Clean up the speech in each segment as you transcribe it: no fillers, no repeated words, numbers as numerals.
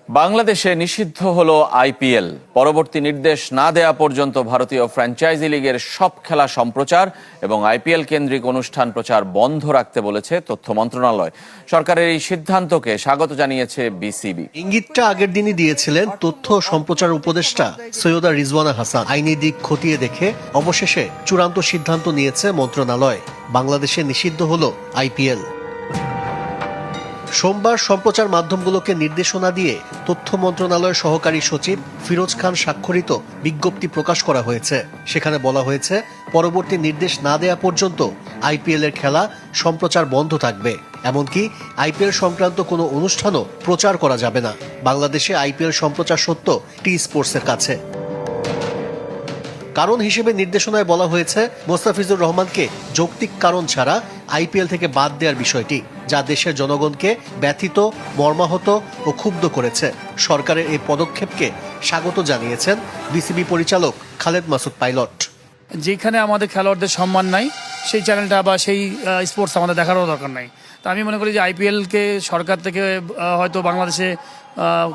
বাংলাদেশে নিষিদ্ধ হলো আইপিএল। পরবর্তী নির্দেশ না দেয়া পর্যন্ত ভারতীয় ফ্র্যাঞ্চাইজি লিগের সব খেলা সম্প্রচার এবং আইপিএল কেন্দ্রিক অনুষ্ঠান প্রচার বন্ধ রাখতে বলেছে তথ্য মন্ত্রণালয়। সরকারের এই সিদ্ধান্তকে স্বাগত জানিয়েছে বিসিবি। ইঙ্গিতটা আগের দিনই দিয়েছিলেন তথ্য সম্প্রচার উপদেষ্টা সৈয়দা রিজওয়ানা হাসান। আইনি দিক খতিয়ে দেখে অবশেষে চূড়ান্ত সিদ্ধান্ত নিয়েছে মন্ত্রণালয়। বাংলাদেশে নিষিদ্ধ হলো আইপিএল। সোমবার সম্প্রচার মাধ্যমগুলোকে নির্দেশনা দিয়ে তথ্য মন্ত্রণালয়ের সহকারী সচিব ফিরোজ খান স্বাক্ষরিত বিজ্ঞপ্তি প্রকাশ করা হয়েছে। সেখানে বলা হয়েছে, পরবর্তী নির্দেশ না দেয়া পর্যন্ত আইপিএল এর খেলা সম্প্রচার বন্ধ থাকবে। এমনকি আইপিএল সংক্রান্ত কোনো অনুষ্ঠানও প্রচার করা যাবে না। বাংলাদেশে আইপিএল সম্প্রচার সত্য টি স্পোর্টসের কাছে। কারণ হিসেবে নির্দেশনায় বলা হয়েছে, মোস্তাফিজুর রহমানকে যৌক্তিক কারণ ছাড়া আইপিএল থেকে বাদ দেওয়ার বিষয়টি, যা দেশের জনগণকে ব্যথিত, মর্মাহত ও ক্ষুব্ধ করেছে। সরকারের এই পদক্ষেপকে স্বাগত জানিয়েছেন বিসিবি পরিচালক খালেদ মাসুদ পাইলট। যেখানে আমাদের খেলোয়াড়দের সম্মান নাই, সেই চ্যানেলটা বা সেই স্পোর্টস আমাদের দেখারও দরকার নাই। তা আমি মনে করি যে আইপিএলকে সরকার থেকে হয়তো বাংলাদেশে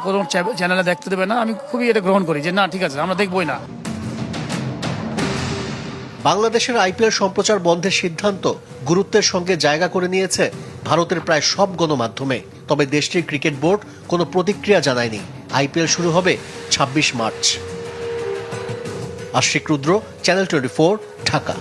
কোনো চ্যানেলে দেখতে দেবে না। আমি খুবই এটা গ্রহণ করি যে না, ঠিক আছে, আমরা দেখবই না। বাংলাদেশের আইপিএল সম্প্রচার বন্ধের সিদ্ধান্ত গুরুত্বের সঙ্গে জায়গা করে নিয়েছে ভারতের প্রায় সব গণমাধ্যমে। তবে দেশটির ক্রিকেট বোর্ড কোনো প্রতিক্রিয়া জানায়নি। আইপিএল শুরু হবে 26 মার্চ। আশিক রুদ্র, চ্যানেল 24, ঢাকা।